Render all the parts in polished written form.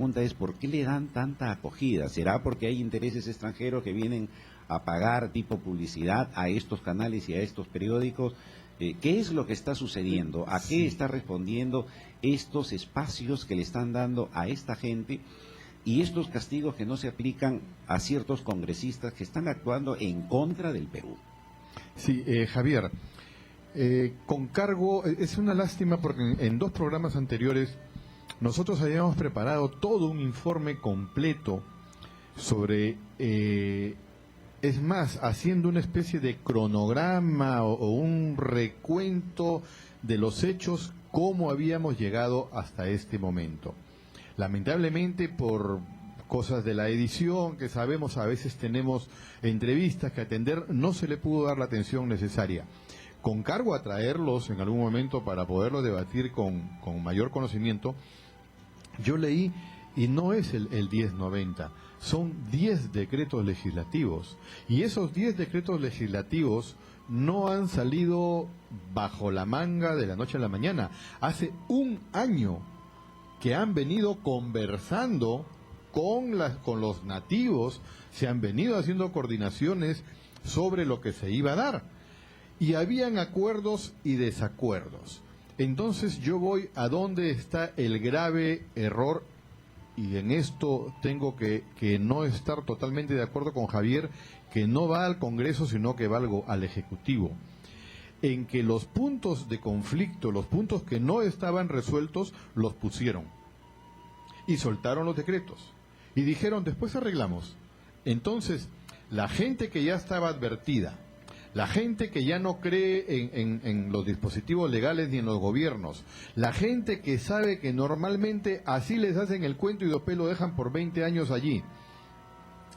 pregunta es, ¿por qué le dan tanta acogida? ¿Será porque hay intereses extranjeros que vienen a pagar tipo publicidad a estos canales y a estos periódicos? ¿Qué es lo que está sucediendo? ¿A qué está respondiendo estos espacios que le están dando a esta gente y estos castigos que no se aplican a ciertos congresistas que están actuando en contra del Perú? Sí, Javier, con cargo, es una lástima porque en dos programas anteriores nosotros habíamos preparado todo un informe completo sobre, es más, haciendo una especie de cronograma o un recuento de los hechos, cómo habíamos llegado hasta este momento. Lamentablemente, por cosas de la edición, que sabemos a veces tenemos entrevistas que atender, no se le pudo dar la atención necesaria. Con cargo a traerlos en algún momento para poderlo debatir con mayor conocimiento, yo leí, y no es el 1090, son 10 decretos legislativos. Y esos 10 decretos legislativos no han salido bajo la manga de la noche a la mañana. Hace un año que han venido conversando con los nativos, se han venido haciendo coordinaciones sobre lo que se iba a dar. Y habían acuerdos y desacuerdos. Entonces yo voy a dónde está el grave error, y en esto tengo que no estar totalmente de acuerdo con Javier, que no va al Congreso sino que va al Ejecutivo, en que los puntos de conflicto, los puntos que no estaban resueltos, los pusieron y soltaron los decretos y dijeron después arreglamos. Entonces la gente que ya estaba advertida, la gente que ya no cree en los dispositivos legales ni en los gobiernos, la gente que sabe que normalmente así les hacen el cuento y después lo dejan por 20 años allí,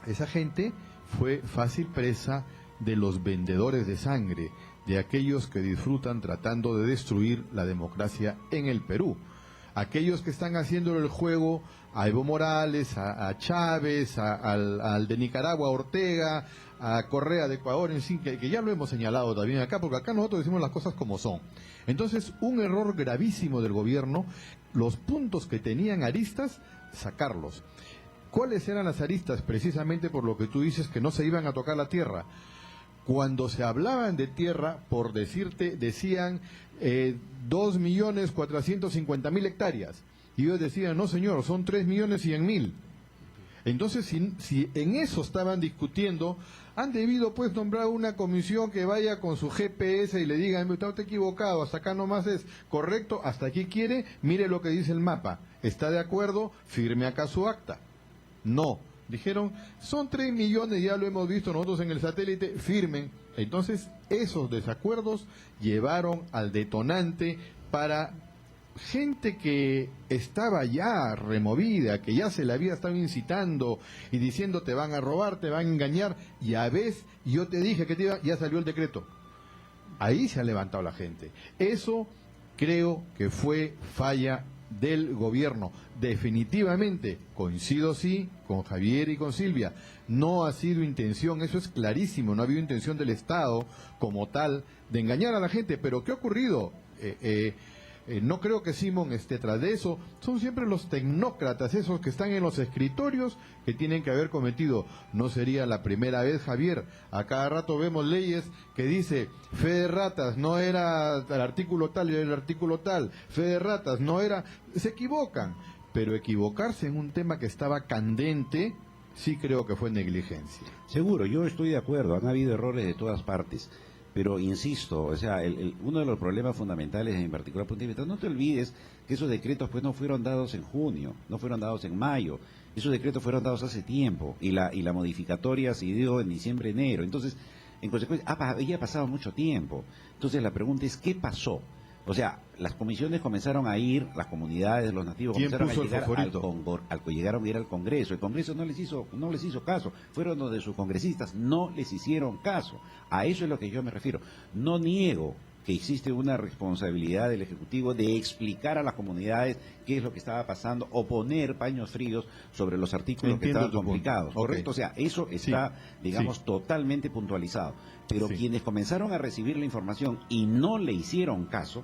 esa gente fue fácil presa de los vendedores de sangre, de aquellos que disfrutan tratando de destruir la democracia en el Perú. Aquellos que están haciendo el juego a Evo Morales, a Chávez, al de Nicaragua, Ortega, a Correa de Ecuador, en fin, que ya lo hemos señalado también acá, porque acá nosotros decimos las cosas como son. Entonces, un error gravísimo del gobierno, los puntos que tenían aristas, sacarlos. ¿Cuáles eran las aristas? Precisamente por lo que tú dices, que no se iban a tocar la tierra. Cuando se hablaban de tierra, por decirte, decían 2.450.000 hectáreas. Y ellos decían, no señor, son 3.100.000. Entonces, si en eso estaban discutiendo, han debido pues nombrar una comisión que vaya con su GPS y le diga, está usted equivocado, hasta acá nomás es correcto, hasta aquí quiere, mire lo que dice el mapa. ¿Está de acuerdo? Firme acá su acta. No. Dijeron, son 3 millones, ya lo hemos visto nosotros en el satélite, firmen. Entonces, esos desacuerdos llevaron al detonante para gente que estaba ya removida, que ya se le había estado incitando y diciendo te van a robar, te van a engañar, y a veces yo te dije que ya salió el decreto. Ahí se ha levantado la gente. Eso creo que fue falla del gobierno. Definitivamente, coincido sí con Javier y con Silvia, no ha sido intención, eso es clarísimo, no ha habido intención del Estado como tal de engañar a la gente, pero ¿qué ha ocurrido? No creo que Simón esté tras de eso, son siempre los tecnócratas, esos que están en los escritorios, que tienen que haber cometido. No sería la primera vez, Javier, a cada rato vemos leyes que dice, fe de ratas, no era el artículo tal y el artículo tal, fe de ratas, no era, se equivocan, pero equivocarse en un tema que estaba candente, sí creo que fue negligencia. Seguro, yo estoy de acuerdo, han habido errores de todas partes. Pero insisto, o sea, uno de los problemas fundamentales en particular punto de vista, no te olvides que esos decretos pues no fueron dados en junio, no fueron dados en mayo, esos decretos fueron dados hace tiempo y la modificatoria se dio en diciembre, enero. Entonces, en consecuencia, había pasado mucho tiempo. Entonces la pregunta es, ¿qué pasó? O sea, las comisiones comenzaron a ir, las comunidades, los nativos comenzaron a llegar llegaron a ir al Congreso. El Congreso no les hizo caso. Fueron donde sus congresistas no les hicieron caso. A eso es lo que yo me refiero. No niego que existe una responsabilidad del Ejecutivo de explicar a las comunidades qué es lo que estaba pasando o poner paños fríos sobre los artículos que estaban complicados, ¿correcto? Okay. O sea, eso está, digamos, totalmente puntualizado. Pero quienes comenzaron a recibir la información y no le hicieron caso,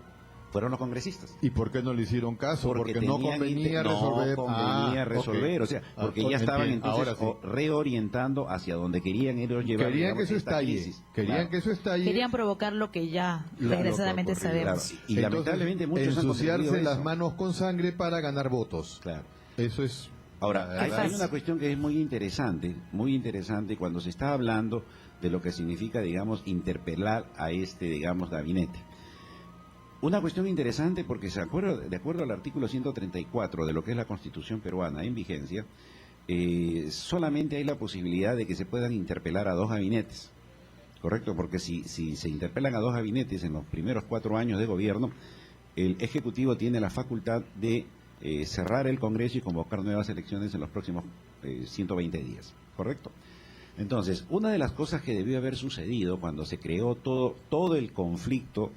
fueron los congresistas. ¿Y por qué no le hicieron caso? Porque no tenían convenía resolver. No convenía resolver, ok. o sea, porque ya estaban entonces Ahora sí. reorientando hacia donde querían ellos llevar. Querían que eso esta estalle. crisis. Querían Claro. que eso estalle. Querían provocar lo que ya desgraciadamente ocurrido, sabemos. Claro. Y Entonces, lamentablemente muchos han ensuciarse contribuido a las eso. manos con sangre para ganar votos. Claro. Eso es. Ahora, hay fácil. una cuestión que es muy interesante cuando se está hablando de lo que significa, digamos, interpelar a digamos, gabinete. Una cuestión interesante porque de acuerdo al artículo 134 de lo que es la Constitución peruana en vigencia, solamente hay la posibilidad de que se puedan interpelar a 2 gabinetes, ¿correcto? Porque si se interpelan a 2 gabinetes en los primeros 4 años de gobierno, el Ejecutivo tiene la facultad de cerrar el Congreso y convocar nuevas elecciones en los próximos 120 días, ¿correcto? Entonces, una de las cosas que debió haber sucedido cuando se creó todo el conflicto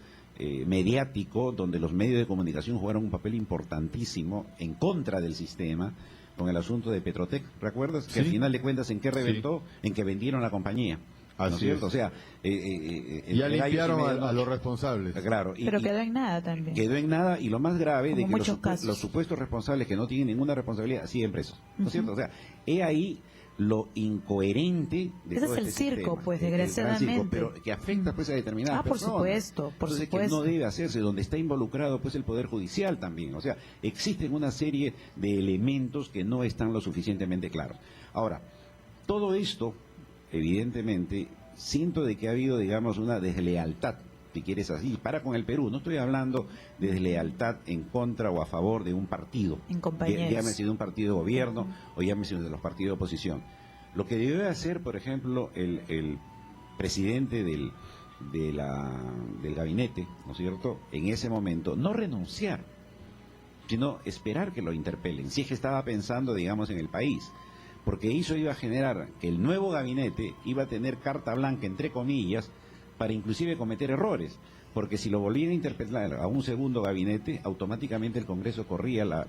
mediático, donde los medios de comunicación jugaron un papel importantísimo en contra del sistema, con el asunto de Petrotec, ¿recuerdas? Que Sí. al final de cuentas, ¿en qué reventó? En que vendieron la compañía. ¿No es Así cierto? es. O sea, Ya limpiaron a los responsables. Claro, Pero quedó en nada también. quedó en nada, y lo más grave Como de que muchos casos. los supuestos responsables que no tienen ninguna responsabilidad siguen presos, ¿no es Ujú. cierto? O sea, he ahí lo incoherente de Ese todo es el este circo, sistema, pues, el gran desgraciadamente. circo, pero que afecta pues a determinadas por personas. supuesto, por Entonces, supuesto. que no debe hacerse, donde está involucrado pues el Poder Judicial también. O sea, existen una serie de elementos que no están lo suficientemente claros. Ahora, todo esto, evidentemente, siento de que ha habido, digamos, una deslealtad, si quieres así, para con el Perú. No estoy hablando de deslealtad en contra o a favor de un partido. En compañeros. Llámese de un partido de gobierno o llámese de los partidos de oposición. Lo que debe hacer, por ejemplo, el presidente del gabinete, ¿no es cierto?, en ese momento, no renunciar, sino esperar que lo interpelen, si es que estaba pensando, digamos, en el país. Porque eso iba a generar que el nuevo gabinete iba a tener carta blanca, entre comillas, para inclusive cometer errores. Porque si lo volvían a interpelar a un segundo gabinete, automáticamente el Congreso corría la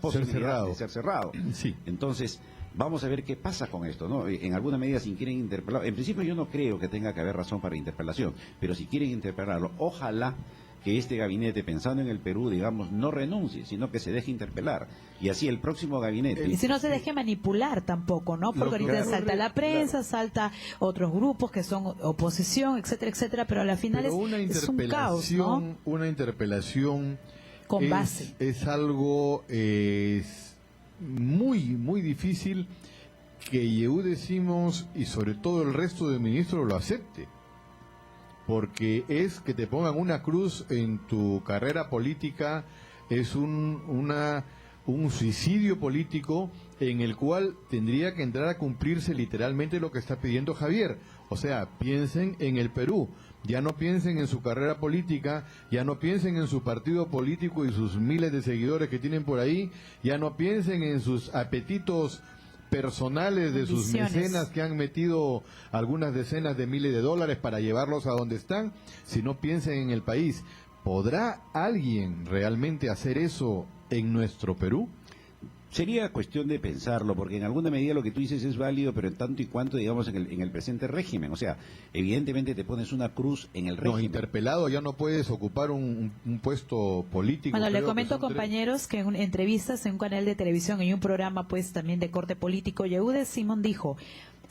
posibilidad de ser cerrado. Sí. Entonces, vamos a ver qué pasa con esto, ¿no? En alguna medida, si quieren interpelarlo, en principio yo no creo que tenga que haber razón para interpelación, pero si quieren interpelarlo, ojalá que este gabinete, pensando en el Perú, digamos, no renuncie, sino que se deje interpelar. Y así el próximo gabinete... Y si no se deje manipular tampoco, ¿no? Porque ahorita claro, salta la prensa, claro. salta otros grupos que son oposición, etcétera, etcétera, pero a la final Pero una es un caos, ¿no? Una interpelación Con base. es algo muy difícil que Yehude Simons y sobre todo el resto de ministros lo acepte. Porque es que te pongan una cruz en tu carrera política, es un suicidio político en el cual tendría que entrar a cumplirse literalmente lo que está pidiendo Javier. O sea, piensen en el Perú, ya no piensen en su carrera política, ya no piensen en su partido político y sus miles de seguidores que tienen por ahí, ya no piensen en sus apetitos personales de sus Ambiciones. mecenas que han metido algunas decenas de miles de dólares para llevarlos a donde están, si no piensen en el país. ¿Podrá alguien realmente hacer eso en nuestro Perú? Sería cuestión de pensarlo, porque en alguna medida lo que tú dices es válido, pero en tanto y cuanto, digamos, en el presente régimen. O sea, evidentemente te pones una cruz en el No, régimen. interpelado ya no puedes ocupar un puesto político. Bueno, le creo que comento, son tres. compañeros, que en entrevistas en un canal de televisión, en un programa pues también de corte político, Yehude Simón dijo: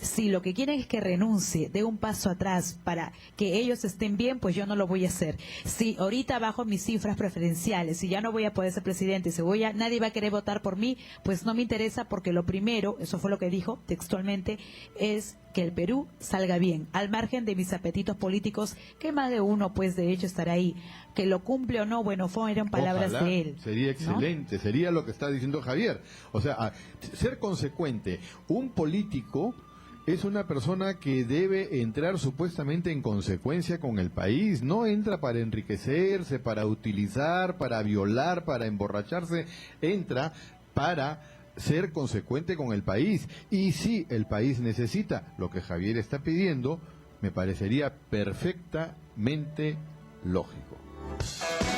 si lo que quieren es que renuncie, dé un paso atrás para que ellos estén bien, pues yo no lo voy a hacer. Si ahorita bajo mis cifras preferenciales, si ya no voy a poder ser presidente, si nadie va a querer votar por mí, pues no me interesa, porque lo primero, eso fue lo que dijo textualmente, es que el Perú salga bien, al margen de mis apetitos políticos, que más de uno pues de hecho estará ahí. Que lo cumple o no, bueno, fueron palabras Ojalá, de él. sería ¿no? excelente, sería lo que está diciendo Javier. O sea, ser consecuente. Un político es una persona que debe entrar supuestamente en consecuencia con el país. No entra para enriquecerse, para utilizar, para violar, para emborracharse. Entra para ser consecuente con el país. Y si el país necesita lo que Javier está pidiendo, me parecería perfectamente lógico.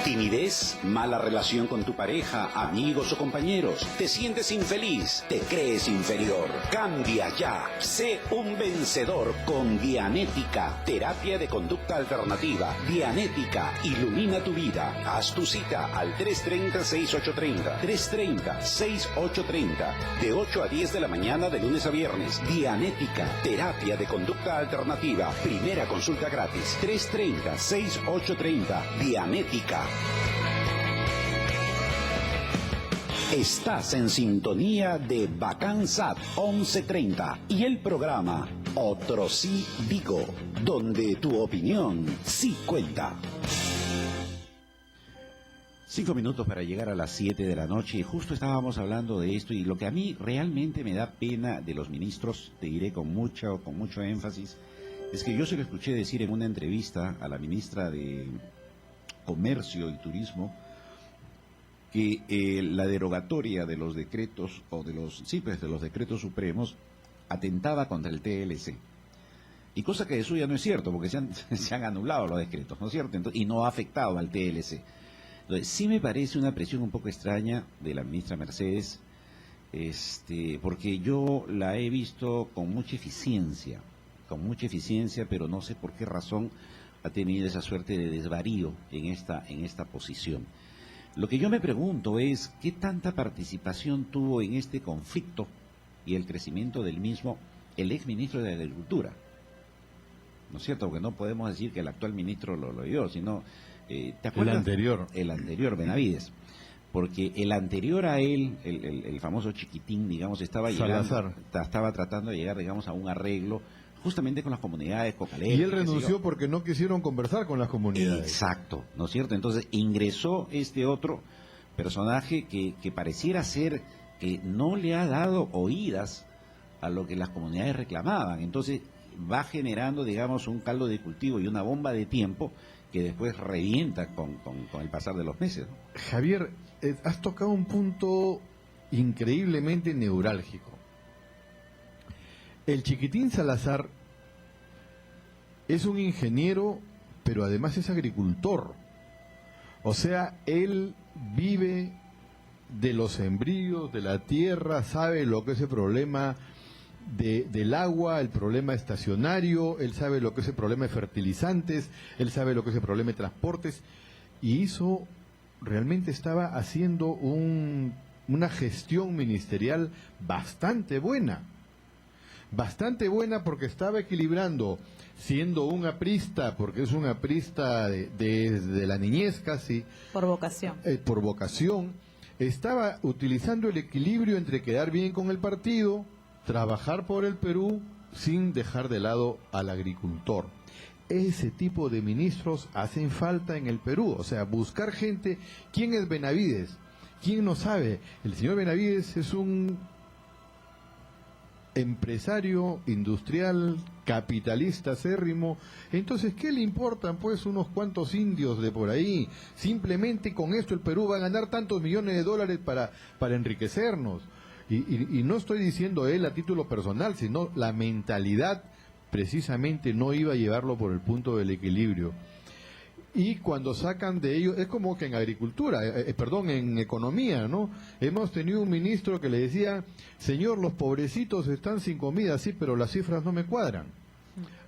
Timidez, mala relación con tu pareja, amigos o compañeros. Te sientes infeliz, te crees inferior. Cambia ya. Sé un vencedor con Dianética, terapia de conducta alternativa. Dianética, ilumina tu vida. Haz tu cita al 330-6830. 330-6830. De 8 a 10 de la mañana de lunes a viernes. Dianética, terapia de conducta alternativa. Primera consulta gratis. 330-6830. Dianética. Estás en sintonía de Bacansat 1130 y el programa Otro Sí Digo, donde tu opinión sí cuenta. 5 minutos para llegar a las 7 de la noche y justo estábamos hablando de esto y lo que a mí realmente me da pena de los ministros, te diré con mucho énfasis, es que yo se lo escuché decir en una entrevista a la ministra de Comercio y Turismo que la derogatoria de los decretos o de los decretos supremos atentaba contra el TLC. Y cosa que eso ya no es cierto, porque se han anulado los decretos, ¿no es cierto? Entonces, y no ha afectado al TLC. Entonces, sí me parece una presión un poco extraña de la ministra Mercedes, porque yo la he visto con mucha eficiencia, pero no sé por qué razón ha tenido esa suerte de desvarío en esta posición. Lo que yo me pregunto es, ¿qué tanta participación tuvo en este conflicto y el crecimiento del mismo el exministro de Agricultura? ¿No es cierto? Porque no podemos decir que el actual ministro lo dio, sino... ¿te acuerdas? El anterior, Benavides. Porque el anterior a él, el famoso chiquitín, digamos, estaba tratando de llegar, digamos, a un arreglo justamente con las comunidades cocaleras. Y él renunció porque no quisieron conversar con las comunidades. Exacto, ¿no es cierto? Entonces ingresó este otro personaje que pareciera ser que no le ha dado oídas a lo que las comunidades reclamaban. Entonces va generando, digamos, un caldo de cultivo y una bomba de tiempo que después revienta con el pasar de los meses, ¿no? Javier, has tocado un punto increíblemente neurálgico. El chiquitín Salazar es un ingeniero, pero además es agricultor. O sea, él vive de los sembríos, de la tierra, sabe lo que es el problema del agua, el problema estacionario, él sabe lo que es el problema de fertilizantes, él sabe lo que es el problema de transportes, y eso realmente estaba haciendo una gestión ministerial bastante buena porque estaba equilibrando, siendo un aprista, porque es un aprista desde la niñez casi. Por vocación. Por vocación, estaba utilizando el equilibrio entre quedar bien con el partido, trabajar por el Perú, sin dejar de lado al agricultor. Ese tipo de ministros hacen falta en el Perú, o sea, buscar gente. ¿Quién es Benavides? ¿Quién no sabe? El señor Benavides es un empresario industrial, capitalista acérrimo. Entonces, ¿qué le importan pues unos cuantos indios de por ahí? Simplemente con esto el Perú va a ganar tantos millones de dólares para enriquecernos. Y no estoy diciendo él a título personal, sino la mentalidad precisamente no iba a llevarlo por el punto del equilibrio. Y cuando sacan de ello, es como que en agricultura, en economía, ¿no? Hemos tenido un ministro que le decía, señor, los pobrecitos están sin comida, sí, pero las cifras no me cuadran.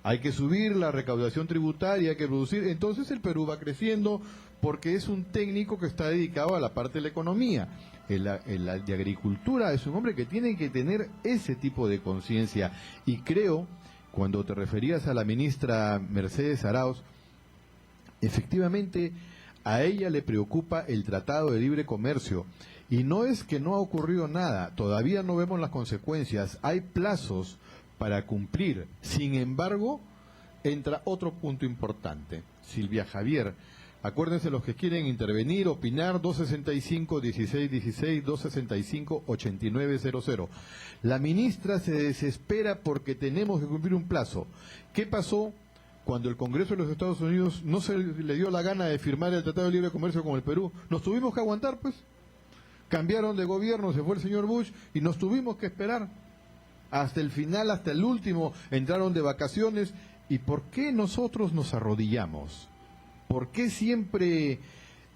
Hay que subir la recaudación tributaria, hay que producir. Entonces el Perú va creciendo porque es un técnico que está dedicado a la parte de la economía. El de agricultura es un hombre que tiene que tener ese tipo de conciencia. Y creo, cuando te referías a la ministra Mercedes Arauz, efectivamente a ella le preocupa el Tratado de Libre Comercio. Y no es que no ha ocurrido nada, todavía no vemos las consecuencias, hay plazos para cumplir. Sin embargo, entra otro punto importante. Silvia, Javier, acuérdense los que quieren intervenir, opinar, 265-1616, 265-8900. La ministra se desespera porque tenemos que cumplir un plazo. ¿Qué pasó cuando el Congreso de los Estados Unidos no se le dio la gana de firmar el Tratado de Libre Comercio con el Perú? Nos tuvimos que aguantar, pues. Cambiaron de gobierno, se fue el señor Bush y nos tuvimos que esperar. Hasta el final, hasta el último, entraron de vacaciones. ¿Y por qué nosotros nos arrodillamos? ¿Por qué siempre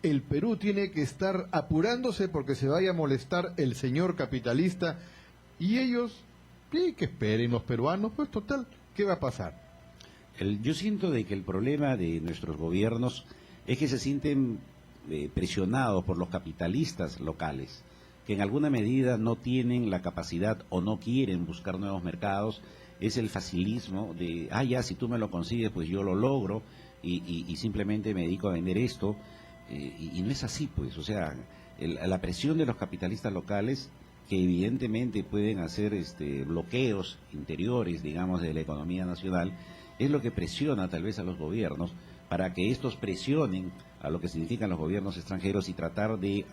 el Perú tiene que estar apurándose porque se vaya a molestar el señor capitalista, y ellos, sí, que esperen los peruanos, pues total, ¿qué va a pasar? Yo siento de que el problema de nuestros gobiernos es que se sienten presionados por los capitalistas locales, que en alguna medida no tienen la capacidad o no quieren buscar nuevos mercados. Es el facilismo de, ya, si tú me lo consigues, pues yo lo logro, y simplemente me dedico a vender esto, y no es así, pues. O sea, la presión de los capitalistas locales, que evidentemente pueden hacer bloqueos interiores, digamos, de la economía nacional, es lo que presiona tal vez a los gobiernos para que estos presionen a lo que significan los gobiernos extranjeros y tratar de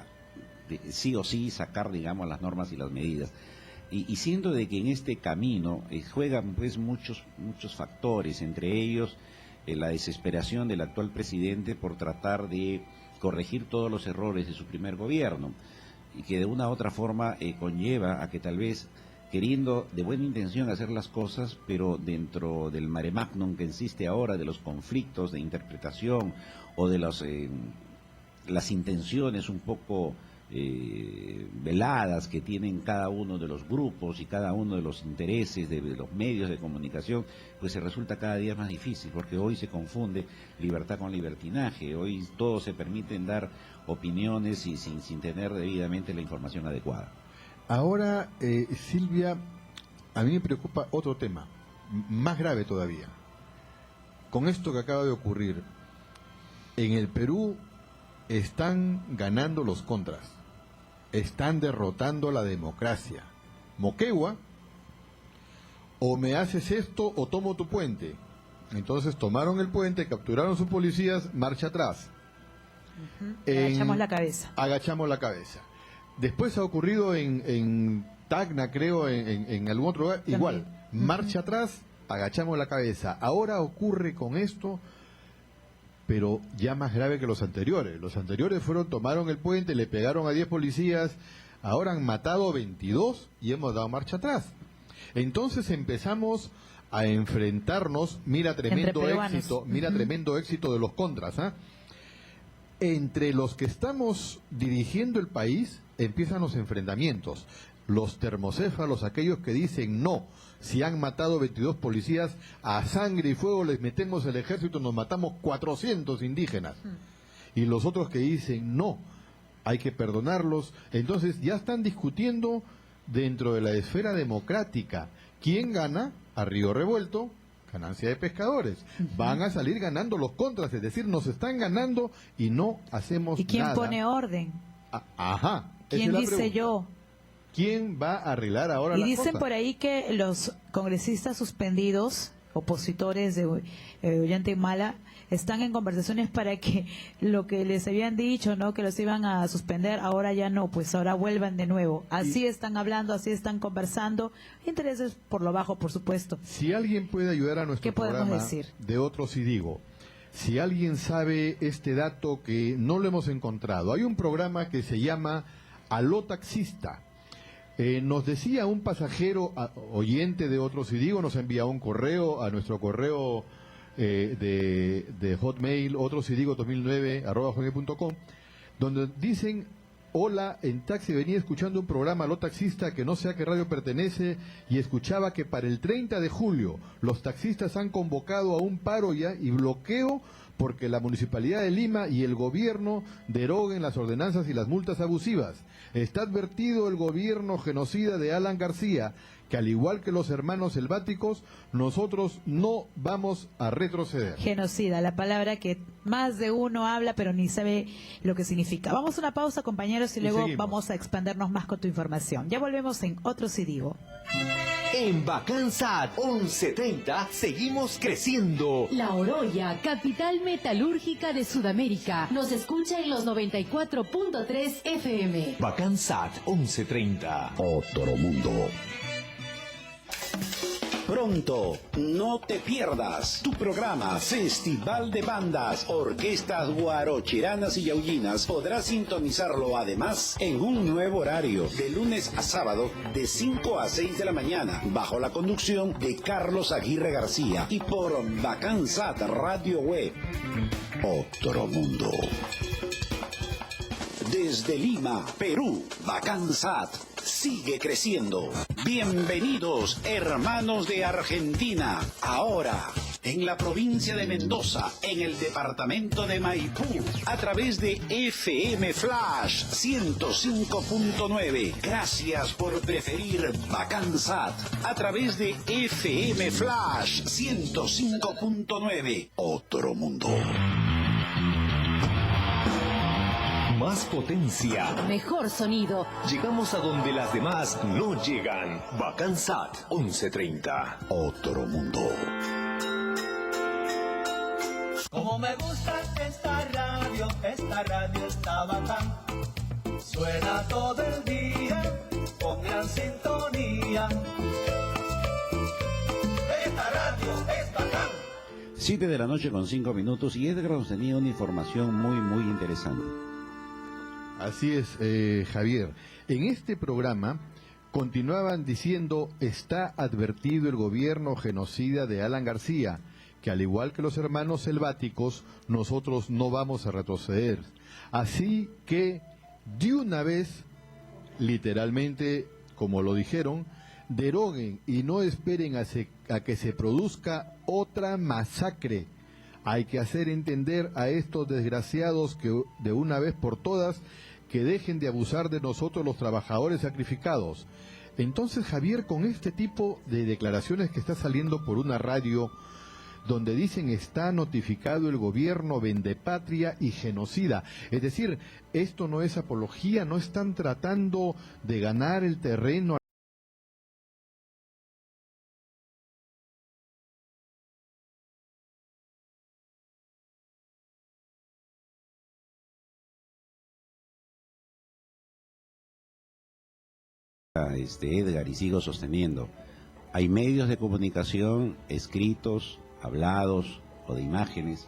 sí o sí sacar, digamos, las normas y las medidas. Y siento de que en este camino juegan pues muchos factores, entre ellos la desesperación del actual presidente por tratar de corregir todos los errores de su primer gobierno, y que de una u otra forma conlleva a que tal vez, queriendo de buena intención hacer las cosas, pero dentro del mare magnum que existe ahora de los conflictos de interpretación o de las intenciones un poco veladas que tienen cada uno de los grupos y cada uno de los intereses de los medios de comunicación, pues se resulta cada día más difícil, porque hoy se confunde libertad con libertinaje, hoy todos se permiten dar opiniones y sin tener debidamente la información adecuada. Ahora, Silvia, a mí me preocupa otro tema, más grave todavía. Con esto que acaba de ocurrir, en el Perú están ganando los contras, están derrotando la democracia. Moquegua, o me haces esto o tomo tu puente. Entonces tomaron el puente, capturaron sus policías, marcha atrás. Agachamos la cabeza. Agachamos la cabeza. Después ha ocurrido en Tacna, creo, en algún otro lugar, igual, marcha atrás, agachamos la cabeza. Ahora ocurre con esto, pero ya más grave que los anteriores. Los anteriores tomaron el puente, le pegaron a 10 policías, ahora han matado 22 y hemos dado marcha atrás. Entonces empezamos a enfrentarnos, mira tremendo éxito de los contras, ¿ah? Entre los que estamos dirigiendo el país empiezan los enfrentamientos. Los termocéfalos, aquellos que dicen no, si han matado 22 policías, a sangre y fuego les metemos el ejército, nos matamos 400 indígenas. Y los otros que dicen no, hay que perdonarlos. Entonces ya están discutiendo dentro de la esfera democrática. ¿Quién gana? A río revuelto, ganancia de pescadores. Van a salir ganando los contras, es decir, nos están ganando y no hacemos nada. ¿Y quién pone orden? Ajá. ¿Quién dice yo? ¿Quién va a arreglar ahora las cosas? Y dicen por ahí que los congresistas suspendidos, opositores de Ollanta-Humala, están en conversaciones para que lo que les habían dicho, ¿no?, que los iban a suspender, ahora ya no, pues ahora vuelvan de nuevo. Así están hablando, así están conversando. Intereses por lo bajo, por supuesto. Si alguien puede ayudar a nuestro programa de Otros y Digo, si alguien sabe este dato que no lo hemos encontrado, hay un programa que se llama Aló Taxista. Nos decía un pasajero oyente de Otros y Digo, nos ha enviado un correo a nuestro correo de Hotmail, otrosydigo2009@hotmail.com, donde dicen: hola, en taxi venía escuchando un programa Aló Taxista, que no sé a qué radio pertenece, y escuchaba que para el 30 de julio los taxistas han convocado a un paro y bloqueo porque la Municipalidad de Lima y el gobierno deroguen las ordenanzas y las multas abusivas. Está advertido el gobierno genocida de Alan García, que al igual que los hermanos selváticos, nosotros no vamos a retroceder. Genocida, la palabra que más de uno habla pero ni sabe lo que significa. Vamos a una pausa, compañeros, y luego seguimos. Vamos a expandernos más con tu información. Ya volvemos en Otros y Digo. En Bacansat 1130 seguimos creciendo. La Oroya, capital metalúrgica de Sudamérica, nos escucha en los 94.3 FM. Bacansat 1130. Otro mundo. Pronto, no te pierdas tu programa Festival de Bandas, Orquestas Guarocheranas y Yaullinas. Podrás sintonizarlo además en un nuevo horario, de lunes a sábado, de 5 a 6 de la mañana, bajo la conducción de Carlos Aguirre García, y por Bacansat Radio Web. Otro mundo. Desde Lima, Perú, Bacansat sigue creciendo. Bienvenidos, hermanos de Argentina. Ahora, en la provincia de Mendoza, en el departamento de Maipú, a través de FM Flash 105.9. Gracias por preferir Bacansat. A través de FM Flash 105.9. Otro mundo. Más potencia. Mejor sonido. Llegamos a donde las demás no llegan. Bacansat 1130. Otro mundo. Como me gusta esta radio está bacán. Suena todo el día con gran sintonía. Esta radio es bacán. 7 de la noche con 5 minutos y Edgar nos tenía una información muy interesante. Así es, Javier. En este programa continuaban diciendo: está advertido el gobierno genocida de Alan García, que al igual que los hermanos selváticos, nosotros no vamos a retroceder. Así que, de una vez, literalmente, como lo dijeron, deroguen y no esperen a que se produzca otra masacre. Hay que hacer entender a estos desgraciados que de una vez por todas que dejen de abusar de nosotros los trabajadores sacrificados. Entonces, Javier, con este tipo de declaraciones que está saliendo por una radio, donde dicen está notificado el gobierno vendepatria y genocida, es decir, esto no es apología, no están tratando de ganar el terreno. Edgar, y sigo sosteniendo, hay medios de comunicación escritos, hablados o de imágenes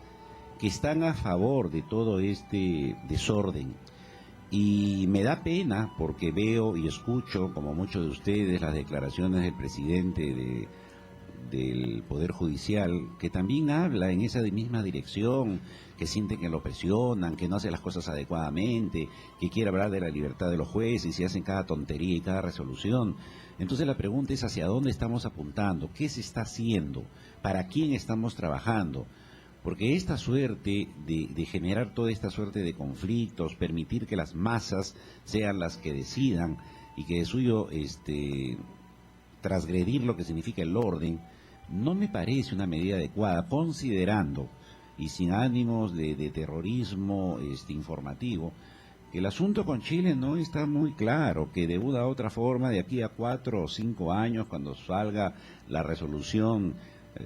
que están a favor de todo este desorden, y me da pena porque veo y escucho, como muchos de ustedes, las declaraciones del presidente del Poder Judicial, que también habla en esa misma dirección, que sienten que lo presionan, que no hace las cosas adecuadamente, que quiere hablar de la libertad de los jueces y hacen cada tontería y cada resolución. Entonces la pregunta es: ¿hacia dónde estamos apuntando? ¿Qué se está haciendo? ¿Para quién estamos trabajando? Porque esta suerte de generar toda esta suerte de conflictos, permitir que las masas sean las que decidan y que de suyo transgredir lo que significa el orden, no me parece una medida adecuada, considerando, y sin ánimos de terrorismo informativo, que el asunto con Chile no está muy claro, que de una u otra forma, de aquí a 4 o 5 años, cuando salga la resolución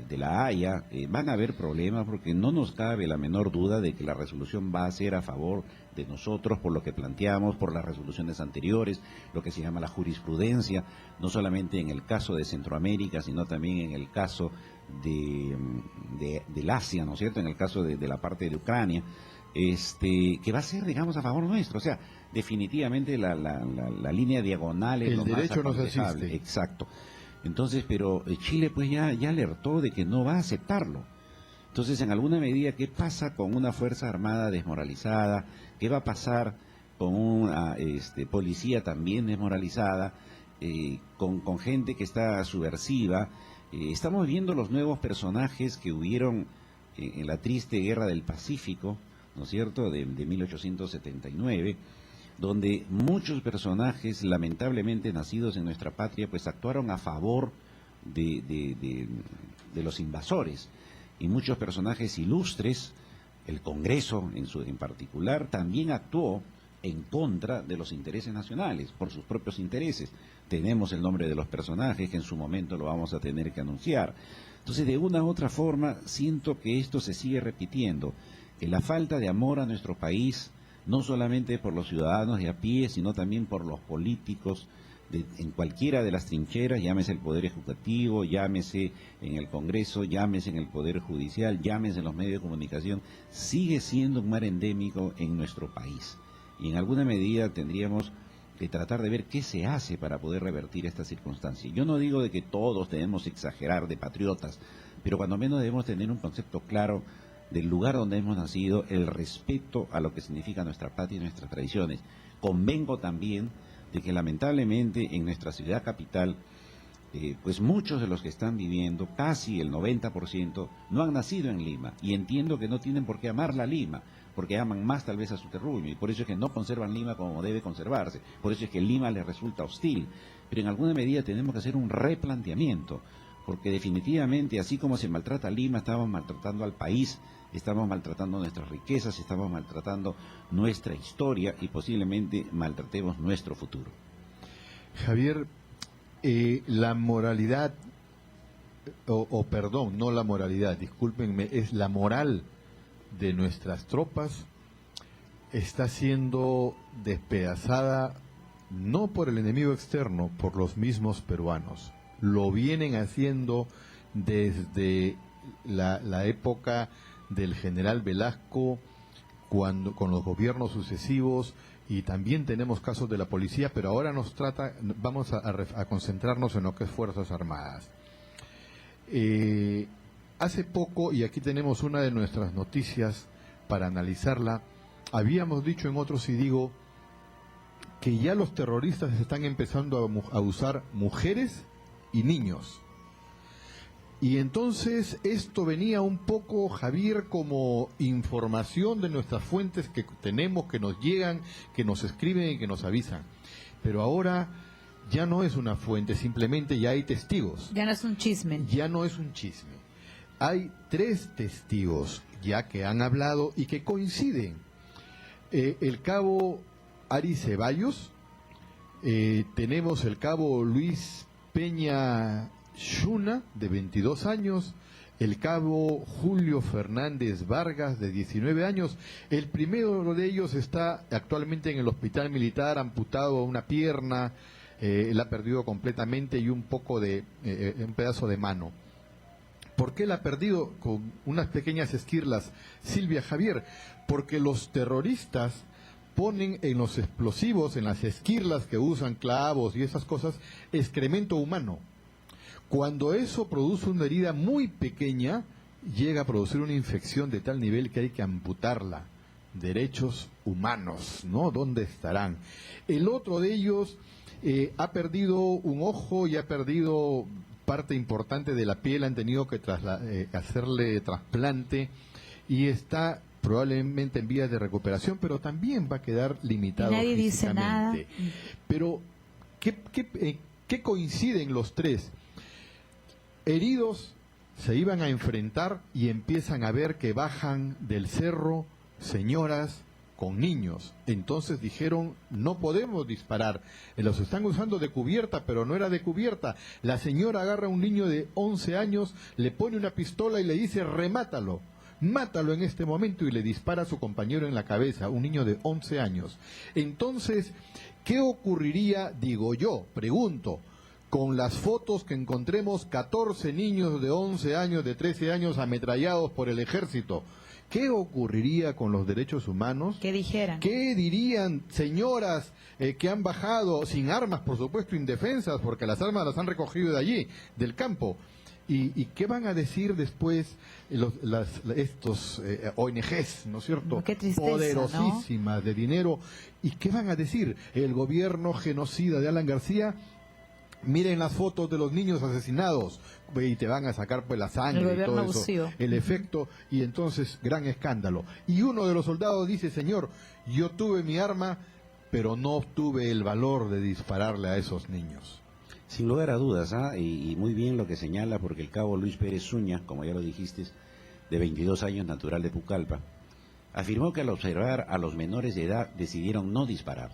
de la Haya, van a haber problemas, porque no nos cabe la menor duda de que la resolución va a ser a favor de nosotros por lo que planteamos, por las resoluciones anteriores, lo que se llama la jurisprudencia, no solamente en el caso de Centroamérica, sino también en el caso del Asia, ¿no es cierto?, en el caso de la parte de Ucrania, que va a ser, digamos, a favor nuestro. O sea, definitivamente la línea diagonal es el lo más derecho nos aconsejable. asiste. Exacto. Entonces, pero Chile pues ya alertó de que no va a aceptarlo. Entonces, en alguna medida, ¿qué pasa con una fuerza armada desmoralizada? ¿Qué va a pasar con una policía también desmoralizada? Con gente que está subversiva. Estamos viendo los nuevos personajes que hubieron en la triste guerra del Pacífico, ¿no es cierto?, de 1879, donde muchos personajes, lamentablemente nacidos en nuestra patria, pues actuaron a favor de los invasores, y muchos personajes ilustres, el Congreso en particular, también actuó en contra de los intereses nacionales, por sus propios intereses. Tenemos el nombre de los personajes, que en su momento lo vamos a tener que anunciar. Entonces, de una u otra forma, siento que esto se sigue repitiendo, que la falta de amor a nuestro país, no solamente por los ciudadanos de a pie, sino también por los políticos en cualquiera de las trincheras, llámese el Poder Ejecutivo, llámese en el Congreso, llámese en el Poder Judicial, llámese en los medios de comunicación, sigue siendo un mal endémico en nuestro país. Y en alguna medida tendríamos que tratar de ver qué se hace para poder revertir esta circunstancia. Yo no digo de que todos debemos exagerar de patriotas, pero cuando menos debemos tener un concepto claro del lugar donde hemos nacido, el respeto a lo que significa nuestra patria y nuestras tradiciones. Convengo también de que lamentablemente en nuestra ciudad capital, pues muchos de los que están viviendo, casi el 90%, no han nacido en Lima, y entiendo que no tienen por qué amar la Lima, porque aman más tal vez a su terruño, y por eso es que no conservan Lima como debe conservarse, por eso es que Lima les resulta hostil, pero en alguna medida tenemos que hacer un replanteamiento, porque definitivamente, así como se maltrata a Lima, estamos maltratando al país, estamos maltratando nuestras riquezas, estamos maltratando nuestra historia y posiblemente maltratemos nuestro futuro. Javier, la moralidad, perdón, no la moralidad, discúlpenme, es la moral de nuestras tropas está siendo despedazada no por el enemigo externo, por los mismos peruanos. Lo vienen haciendo desde la época del general Velasco, con los gobiernos sucesivos, y también tenemos casos de la policía, pero ahora vamos a concentrarnos en lo que es Fuerzas Armadas. Hace poco, y aquí tenemos una de nuestras noticias para analizarla, habíamos dicho en otros, y digo, que ya los terroristas están empezando a usar mujeres y niños. Y entonces esto venía un poco, Javier, como información de nuestras fuentes que tenemos, que nos llegan, que nos escriben y que nos avisan. Pero ahora ya no es una fuente, simplemente ya hay testigos. Ya no es un chisme. Ya no es un chisme. Hay 3 testigos ya que han hablado y que coinciden. El cabo Ari Ceballos, tenemos el cabo Luis Peña Shuna, de 22 años, el cabo Julio Fernández Vargas, de 19 años. El primero de ellos está actualmente en el hospital militar, amputado una pierna, él ha perdido completamente y un pedazo de mano. ¿Por qué la ha perdido? Con unas pequeñas esquirlas, Silvia, Javier, porque los terroristas ponen en los explosivos, en las esquirlas que usan, clavos y esas cosas, excremento humano. Cuando eso produce una herida muy pequeña, llega a producir una infección de tal nivel que hay que amputarla. Derechos humanos, ¿no? ¿Dónde estarán? El otro de ellos ha perdido un ojo y ha perdido parte importante de la piel, han tenido que hacerle trasplante y está probablemente en vías de recuperación, pero también va a quedar limitado Nadie físicamente. dice nada. Pero, ¿qué coinciden los 3? Heridos se iban a enfrentar y empiezan a ver que bajan del cerro señoras con niños. Entonces dijeron, no podemos disparar. Los están usando de cubierta, pero no era de cubierta. La señora agarra a un niño de 11 años, le pone una pistola y le dice, remátalo. Mátalo en este momento, y le dispara a su compañero en la cabeza, un niño de 11 años. Entonces, ¿qué ocurriría, digo yo, pregunto, con las fotos que encontremos 14 niños de 11 años, de 13 años ametrallados por el ejército? ¿Qué ocurriría con los derechos humanos? ¿Qué dijeran? ¿Qué dirían señoras que han bajado sin armas, por supuesto, indefensas, porque las armas las han recogido de allí, del campo? ¿Y qué van a decir después estos ONGs, ¿no es cierto? Qué tristeza, poderosísimas, ¿no? De dinero. ¿Y qué van a decir? El gobierno genocida de Alan García, miren las fotos de los niños asesinados, y te van a sacar pues la sangre y todo abusivo. eso, el efecto, y entonces gran escándalo. Y uno de los soldados dice, señor, yo tuve mi arma, pero no obtuve el valor de dispararle a esos niños. Sin lugar a dudas, y muy bien lo que señala, porque el cabo Luis Pérez Zúñiga, como ya lo dijiste, de 22 años, natural de Pucallpa, afirmó que al observar a los menores de edad decidieron no disparar.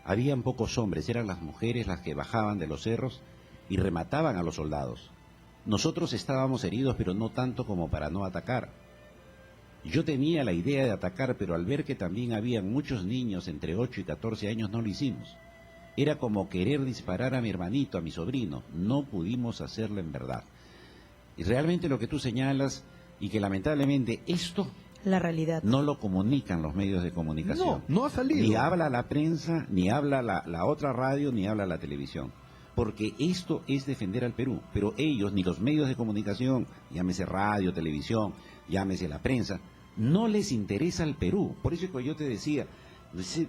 Habían pocos hombres, eran las mujeres las que bajaban de los cerros y remataban a los soldados. Nosotros estábamos heridos, pero no tanto como para no atacar. Yo tenía la idea de atacar, pero al ver que también habían muchos niños entre 8 y 14 años no lo hicimos. Era como querer disparar a mi hermanito, a mi sobrino. No pudimos hacerlo en verdad. Y realmente lo que tú señalas, y que lamentablemente esto la realidad no lo comunican los medios de comunicación. No ha salido. Ni habla la prensa, ni habla la otra radio, ni habla la televisión. porque esto es defender al Perú, pero ellos, ni los medios de comunicación, llámese radio, televisión, llámese la prensa, no les interesa el Perú. Por eso es que yo te decía,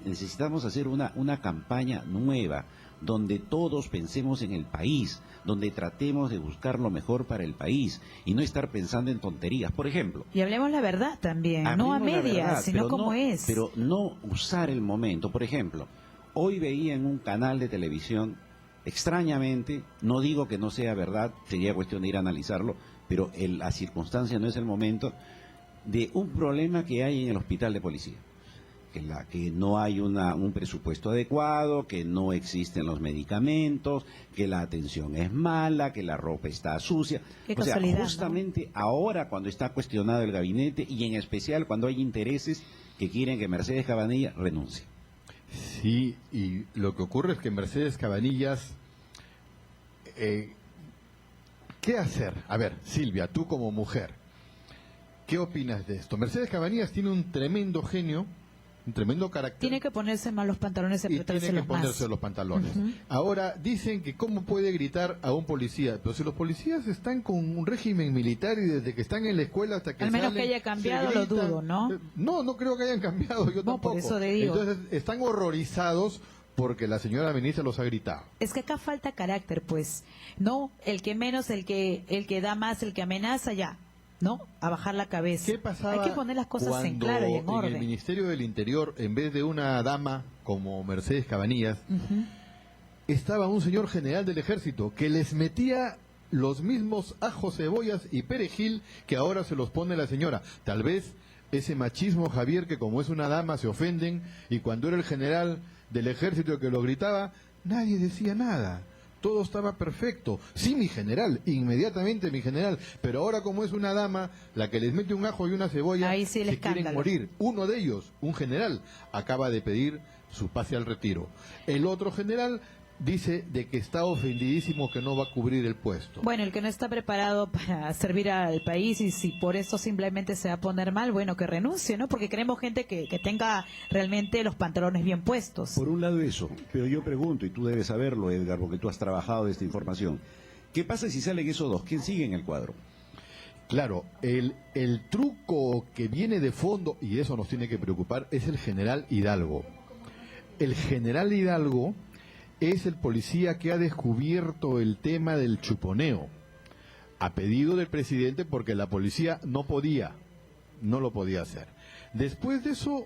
necesitamos hacer una campaña nueva, donde todos pensemos en el país, donde tratemos de buscar lo mejor para el país y no estar pensando en tonterías. Por ejemplo, Y hablemos la verdad también, no a hablemos la medias, verdad, sino pero como no, es. Pero no usar el momento. Por ejemplo, hoy veía en un canal de televisión, extrañamente, no digo que no sea verdad, sería cuestión de ir a analizarlo, pero la circunstancia no es el momento, de un problema que hay en el hospital de policía. Que no hay un presupuesto adecuado, que no existen los medicamentos, que la atención es mala, que la ropa está sucia. Qué O sea, casualidad, justamente ahora cuando está cuestionado el gabinete y en especial cuando hay intereses que quieren que Mercedes Cabanillas renuncie. Sí, y lo que ocurre es que Mercedes Cabanillas, ¿qué hacer? A ver, Silvia, tú como mujer, ¿qué opinas de esto? Mercedes Cabanillas tiene un tremendo genio, un tremendo carácter. Tiene que ponerse más los pantalones y Y tiene que apretárselos ponerse más. los pantalones. Ujú. Ahora, dicen que cómo puede gritar a un policía, pero si los policías están con un régimen militar y desde que están en la escuela hasta que Al menos salen, que haya cambiado, se lo gritan. dudo, ¿no? No creo que hayan cambiado, yo No, tampoco. por eso te digo. Entonces, están horrorizados porque la señora ministra los ha gritado. Es que acá falta carácter, pues. No, el que menos, el que da más, el que amenaza, ya. ¿No? A bajar la cabeza. ¿Qué pasaba Hay que poner las cosas en cuando claro y en en orden. el Ministerio del Interior, en vez de una dama como Mercedes Cabanillas, Ujú. estaba un señor general del ejército que les metía los mismos ajos, cebollas y perejil que ahora se los pone la señora? Tal vez ese machismo, Javier, que como es una dama se ofenden, y cuando era el general del ejército que lo gritaba, nadie decía nada. Todo estaba perfecto. Sí, mi general, inmediatamente mi general. Pero ahora como es una dama, la que les mete un ajo y una cebolla, Ahí sí el se quieren escándalo. morir. Uno de ellos, un general, acaba de pedir su pase al retiro. El otro general dice de que está ofendidísimo, que no va a cubrir el puesto. Bueno, el que no está preparado para servir al país y si por eso simplemente se va a poner mal, bueno, que renuncie, ¿no? Porque queremos gente que tenga realmente los pantalones bien puestos. Por un lado eso, pero yo pregunto, y tú debes saberlo, Edgar, porque tú has trabajado de esta información, ¿qué pasa si salen esos dos? ¿Quién sigue en el cuadro? Claro, el truco que viene de fondo, y eso nos tiene que preocupar, es el general Hidalgo. El general Hidalgo es el policía que ha descubierto el tema del chuponeo, a pedido del presidente, porque la policía no lo podía hacer. Después de eso,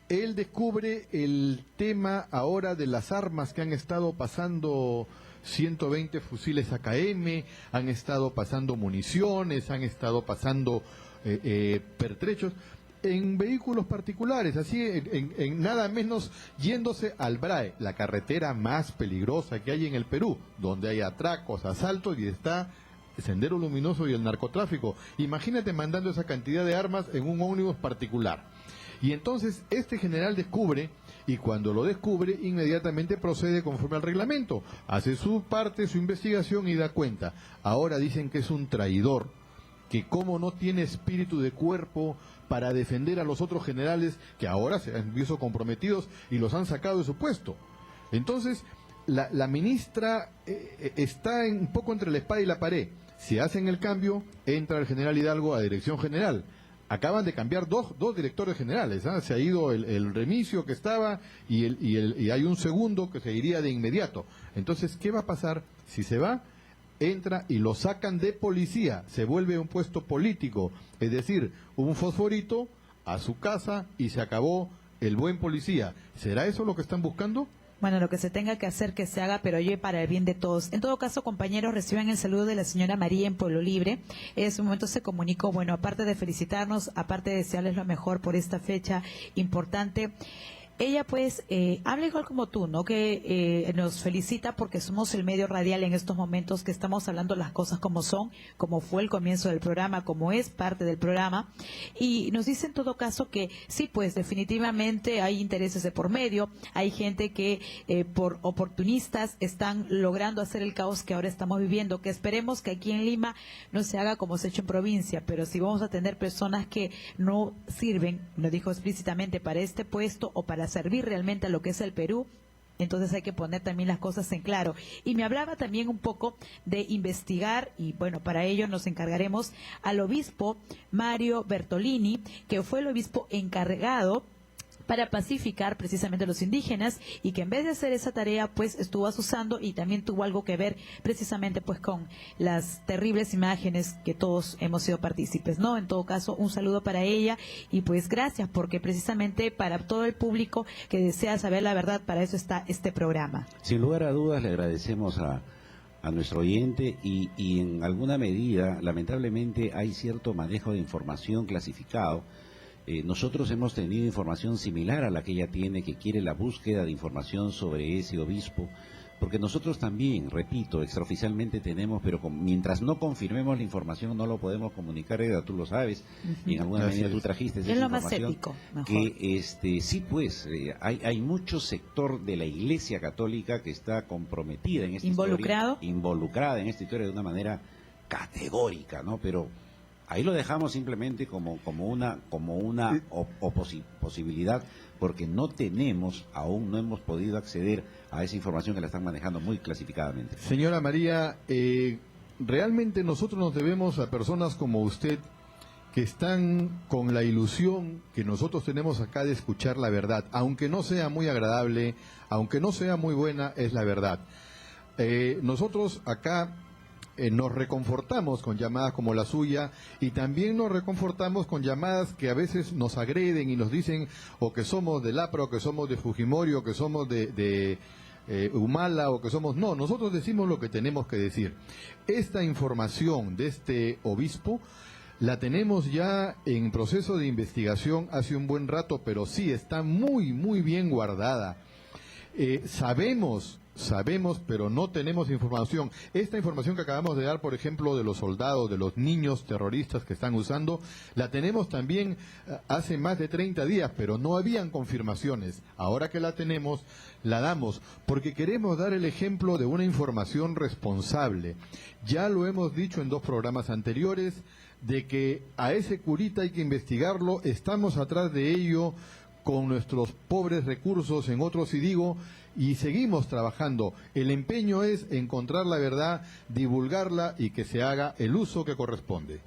él descubre el tema ahora de las armas que han estado pasando 120 fusiles AKM, han estado pasando municiones, han estado pasando pertrechos en vehículos particulares, así en nada menos yéndose al BRAE, la carretera más peligrosa que hay en el Perú, donde hay atracos, asaltos y está Sendero Luminoso y el narcotráfico. Imagínate mandando esa cantidad de armas en un ómnibus particular. Y entonces este general descubre, y cuando lo descubre, inmediatamente procede conforme al reglamento. Hace su parte, su investigación y da cuenta. Ahora dicen que es un traidor, que como no tiene espíritu de cuerpo para defender a los otros generales que ahora se han visto comprometidos y los han sacado de su puesto. Entonces, la ministra está un poco entre la espada y la pared. Si hacen el cambio, entra el general Hidalgo a dirección general. Acaban de cambiar dos directores generales, ¿ah? Se ha ido el Remigio que estaba y hay un segundo que se iría de inmediato. Entonces, ¿qué va a pasar si se va? Entra y lo sacan de policía, se vuelve un puesto político, es decir, un fosforito a su casa y se acabó el buen policía. ¿Será eso lo que están buscando? Bueno, lo que se tenga que hacer, que se haga, pero oye, para el bien de todos. En todo caso, compañeros, reciban el saludo de la señora María en Pueblo Libre. En su momento se comunicó, bueno, aparte de felicitarnos, aparte de desearles lo mejor por esta fecha importante, ella pues habla igual como tú, ¿no? Que nos felicita porque somos el medio radial en estos momentos, que estamos hablando las cosas como son, como fue el comienzo del programa, como es parte del programa, y nos dice en todo caso que sí, pues definitivamente hay intereses de por medio, hay gente que por oportunistas están logrando hacer el caos que ahora estamos viviendo, que esperemos que aquí en Lima no se haga como se ha hecho en provincia, pero si vamos a tener personas que no sirven, lo dijo explícitamente, para este puesto o para servir realmente a lo que es el Perú, Entonces hay que poner también las cosas en claro. Y me hablaba también un poco de investigar, y bueno, para ello nos encargaremos al obispo Mario Bertolini, que fue el obispo encargado para pacificar precisamente a los indígenas, y que en vez de hacer esa tarea pues estuvo asusando, y también tuvo algo que ver precisamente pues con las terribles imágenes que todos hemos sido partícipes, ¿no? En todo caso, un saludo para ella, y pues gracias, porque precisamente para todo el público que desea saber la verdad, para eso está este programa. Sin lugar a dudas le agradecemos a nuestro oyente, y en alguna medida lamentablemente hay cierto manejo de información clasificado. Nosotros hemos tenido información similar a la que ella tiene, que quiere la búsqueda de información sobre ese obispo, porque nosotros también, repito, extraoficialmente tenemos, pero mientras no confirmemos la información no lo podemos comunicar. Edgar, tú lo sabes, y en alguna medida tú trajiste esa lo más información, ético, mejor. que sí, pues, hay mucho sector de la Iglesia Católica que está comprometida en esta ¿Involucrado? historia, involucrada en esta historia de una manera categórica, ¿no? Pero ahí lo dejamos simplemente como una posibilidad, porque aún no hemos podido acceder a esa información que la están manejando muy clasificadamente. Señora María, realmente nosotros nos debemos a personas como usted, que están con la ilusión que nosotros tenemos acá de escuchar la verdad, aunque no sea muy agradable, aunque no sea muy buena, es la verdad. Nosotros acá nos reconfortamos con llamadas como la suya, y también nos reconfortamos con llamadas que a veces nos agreden y nos dicen o que somos del APRA, o que somos de Fujimori, o que somos de Humala, o que somos... No, nosotros decimos lo que tenemos que decir. Esta información de este obispo la tenemos ya en proceso de investigación hace un buen rato, pero sí está muy, muy bien guardada. Sabemos, pero no tenemos información. Esta información que acabamos de dar, por ejemplo, de los soldados, de los niños terroristas que están usando, la tenemos también hace más de 30 días, pero no habían confirmaciones. Ahora que la tenemos, la damos, porque queremos dar el ejemplo de una información responsable. Ya lo hemos dicho en 2 programas anteriores, de que a ese curita hay que investigarlo, estamos atrás de ello con nuestros pobres recursos en otros, y digo, y seguimos trabajando. El empeño es encontrar la verdad, divulgarla y que se haga el uso que corresponde.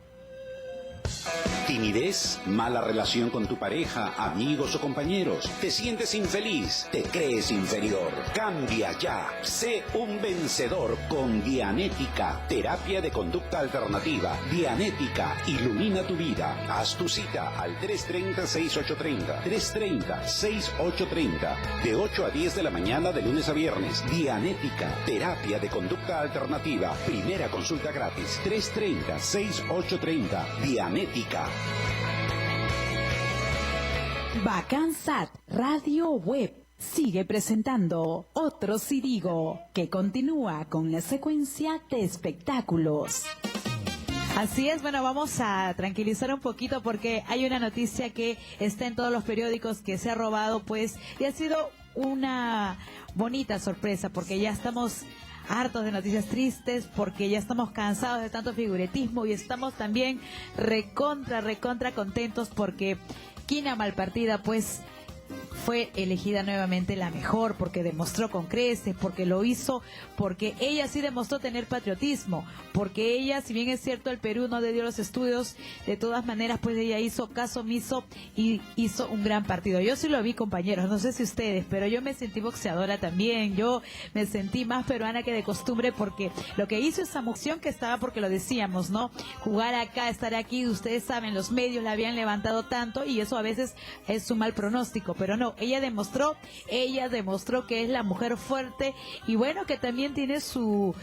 Timidez, mala relación con tu pareja, amigos o compañeros. Te sientes infeliz, te crees inferior. Cambia ya. Sé un vencedor con Dianética, terapia de conducta alternativa. Dianética, ilumina tu vida. Haz tu cita al 330-6830. 330-6830. De 8 a 10 de la mañana de lunes a viernes. Dianética, terapia de conducta alternativa. Primera consulta gratis. 330-6830. Dianética. Bacansat Radio Web sigue presentando Otro Si Digo, que continúa con la secuencia de espectáculos. Así es, bueno, vamos a tranquilizar un poquito, porque hay una noticia que está en todos los periódicos que se ha robado, pues, y ha sido una bonita sorpresa, porque ya estamos hartos de noticias tristes, porque ya estamos cansados de tanto figuretismo, y estamos también recontra contentos, porque Kina Malpartida pues fue elegida nuevamente la mejor, porque demostró con creces, porque lo hizo, porque ella sí demostró tener patriotismo, porque ella, si bien es cierto el Perú no le dio los estudios, de todas maneras pues ella hizo caso omiso y hizo un gran partido. Yo sí lo vi, compañeros, no sé si ustedes, pero yo me sentí boxeadora también, yo me sentí más peruana que de costumbre, porque lo que hizo esa moción que estaba, porque lo decíamos, ¿no? Jugar acá, estar aquí, ustedes saben, los medios la habían levantado tanto, y eso a veces es un mal pronóstico, pero no, ella demostró que es la mujer fuerte, y bueno, que también tiene su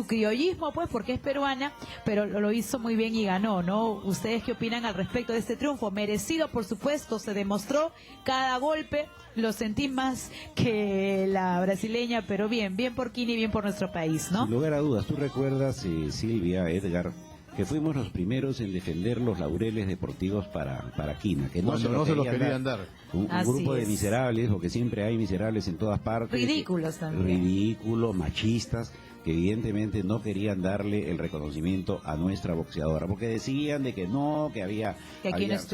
criollismo, pues, porque es peruana, pero lo hizo muy bien y ganó, ¿no? ¿Ustedes qué opinan al respecto de este triunfo? Merecido, por supuesto, se demostró cada golpe, lo sentí más que la brasileña, pero bien por Kini, bien por nuestro país, ¿no? Sin lugar a dudas, tú recuerdas, Silvia, Edgar, que fuimos los primeros en defender los laureles deportivos para Kina, que no se los querían dar. Un grupo de miserables, porque siempre hay miserables en todas partes. Ridículos también. Ridículos, machistas, que evidentemente no querían darle el reconocimiento a nuestra boxeadora, porque decían de que no, que se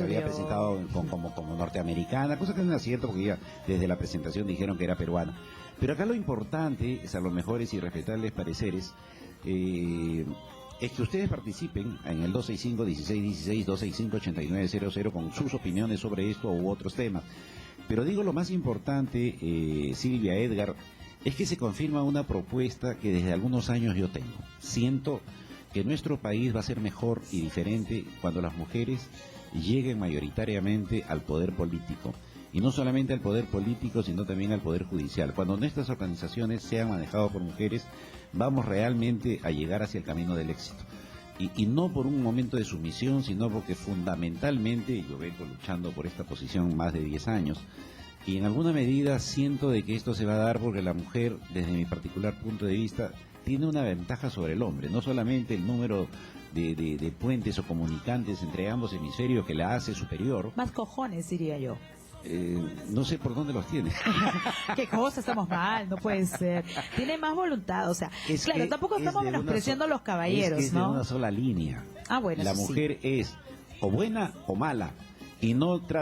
había presentado como norteamericana, cosa que no era cierto, porque ella desde la presentación dijeron que era peruana. Pero acá lo importante, a lo mejor es y respetables pareceres, es que ustedes participen en el 265-1616, 265-8900 con sus opiniones sobre esto u otros temas. Pero digo, lo más importante, Silvia, Edgar, es que se confirma una propuesta que desde algunos años yo tengo. Siento que nuestro país va a ser mejor y diferente cuando las mujeres lleguen mayoritariamente al poder político. Y no solamente al poder político, sino también al poder judicial. Cuando nuestras organizaciones sean manejadas por mujeres, vamos realmente a llegar hacia el camino del éxito. Y no por un momento de sumisión, sino porque fundamentalmente yo vengo luchando por esta posición más de 10 años. Y en alguna medida siento de que esto se va a dar porque la mujer, desde mi particular punto de vista, tiene una ventaja sobre el hombre. No solamente el número de puentes o comunicantes entre ambos hemisferios que la hace superior. Más cojones, diría yo. No sé por dónde los tiene. ¿Qué cosa? Estamos mal, no puede ser. Tiene más voluntad, o sea, Es claro, que tampoco es estamos de una menospreciando a los caballeros, es que es ¿no? de una sola línea. Ah, bueno, La eso sí. mujer es o buena o mala y no trata